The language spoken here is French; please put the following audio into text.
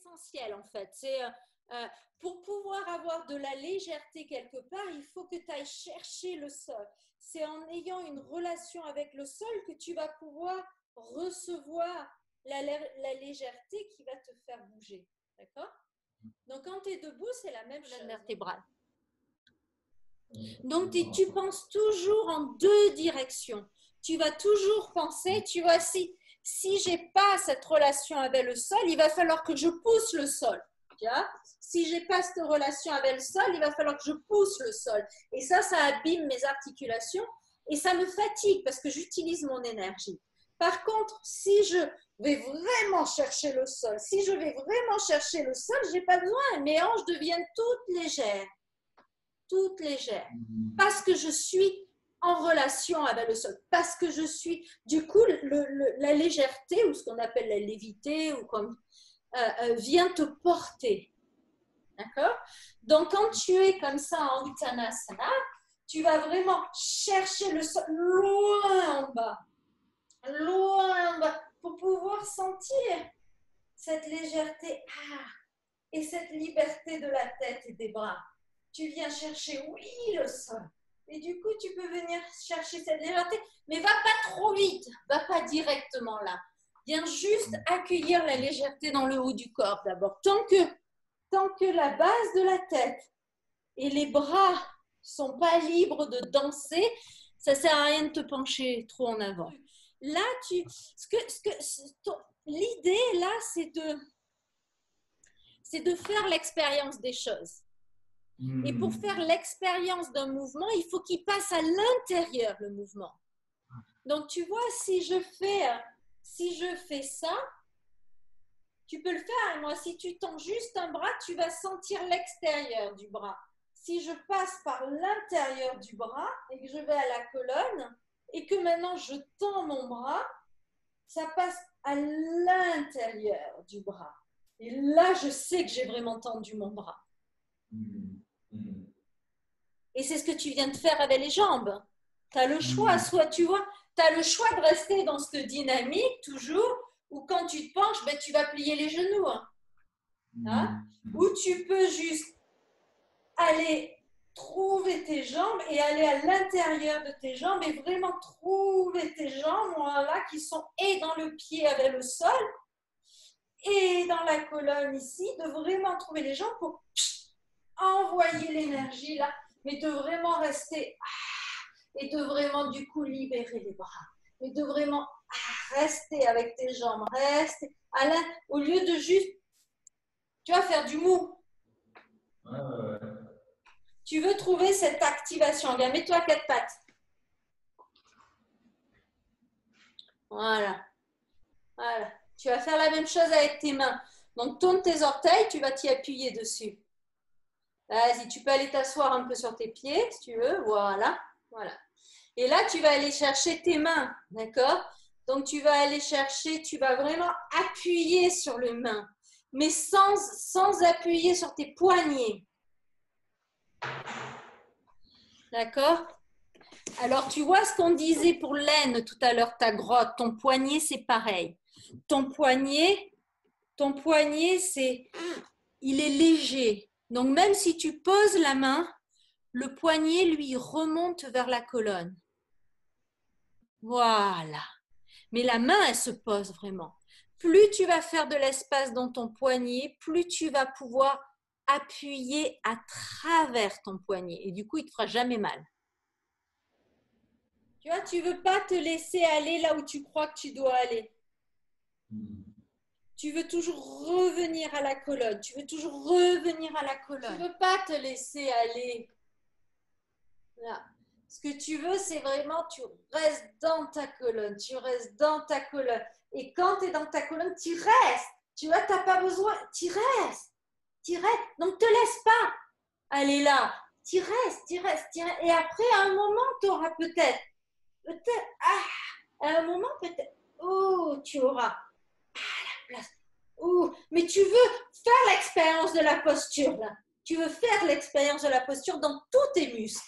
essentiel en fait. Pour pouvoir avoir de la légèreté quelque part, il faut que tu ailles chercher le sol. C'est en ayant une relation avec le sol que tu vas pouvoir recevoir la légèreté qui va te faire bouger. D'accord? Donc, quand tu es debout, c'est la même chose. Vertébrale. Donc, tu penses toujours en deux directions. Tu vas toujours penser, tu vois, si je n'ai pas cette relation avec le sol, il va falloir que je pousse le sol. Tu vois? Si je n'ai pas cette relation avec le sol, il va falloir que je pousse le sol. Et ça abîme mes articulations et ça me fatigue parce que j'utilise mon énergie. Par contre, si je vais vraiment chercher le sol, je n'ai pas besoin. Mes hanches deviennent toutes légères. Parce que je suis en relation avec le sol, parce que je suis, du coup, la légèreté, ou ce qu'on appelle la lévité, ou comme, vient te porter. D'accord? Donc, quand tu es comme ça en Uttanasana, tu vas vraiment chercher le sol loin en bas, pour pouvoir sentir cette légèreté et cette liberté de la tête et des bras. Tu viens chercher, oui, le sol. Et du coup, tu peux venir chercher cette légèreté, mais va pas trop vite, va pas directement là. Viens juste accueillir la légèreté dans le haut du corps d'abord. Tant que la base de la tête et les bras sont pas libres de danser, ça sert à rien de te pencher trop en avant. Là, l'idée là, c'est de faire l'expérience des choses. Et pour faire l'expérience d'un mouvement, il faut qu'il passe à l'intérieur, le mouvement. Donc, tu vois, si je fais ça, tu peux le faire. Moi, si tu tends juste un bras, tu vas sentir l'extérieur du bras. Si je passe par l'intérieur du bras et que je vais à la colonne et que maintenant je tends mon bras, ça passe à l'intérieur du bras. Et là, je sais que j'ai vraiment tendu mon bras. Et c'est ce que tu viens de faire avec les jambes. Tu as le choix, soit tu vois, tu as le choix de rester dans cette dynamique toujours, ou quand tu te penches, ben, tu vas plier les genoux. Hein? Ou tu peux juste aller trouver tes jambes et aller à l'intérieur de tes jambes et vraiment trouver tes jambes là, qui sont et dans le pied avec le sol et dans la colonne ici, de vraiment trouver les jambes pour envoyer l'énergie là, mais de vraiment rester et de vraiment du coup libérer les bras, mais de vraiment rester avec tes jambes, rester au lieu de juste, tu vas faire du mou. Tu veux trouver cette activation. Viens, mets-toi à quatre pattes. Voilà. Voilà. Tu vas faire la même chose avec tes mains. Donc, tourne tes orteils, tu vas t'y appuyer dessus. Vas-y, tu peux aller t'asseoir un peu sur tes pieds, si tu veux. Voilà. Voilà. Et là, tu vas aller chercher tes mains. D'accord? Donc, tu vas aller chercher, tu vas vraiment appuyer sur les mains, mais sans appuyer sur tes poignets. D'accord? Alors, tu vois ce qu'on disait pour l'aine tout à l'heure, ta grotte, ton poignet, c'est pareil. Ton poignet, il est léger. Donc, même si tu poses la main, le poignet, lui, remonte vers la colonne. Voilà. Mais la main, elle se pose vraiment. Plus tu vas faire de l'espace dans ton poignet, plus tu vas pouvoir appuyer à travers ton poignet. Et du coup, il ne te fera jamais mal. Tu vois, tu ne veux pas te laisser aller là où tu crois que tu dois aller. Tu veux toujours revenir à la colonne. Tu veux toujours revenir à la colonne. Tu ne veux pas te laisser aller là. Ce que tu veux, c'est vraiment, tu restes dans ta colonne. Tu restes dans ta colonne. Et quand tu es dans ta colonne, tu restes. Tu vois, tu n'as pas besoin. Tu restes. Tu restes. Donc, ne te laisse pas aller là. Tu restes. Et après, à un moment, tu auras peut-être, à un moment, peut-être, tu auras la place. Mais tu veux faire l'expérience de la posture, là. Tu veux faire l'expérience de la posture dans tous tes muscles.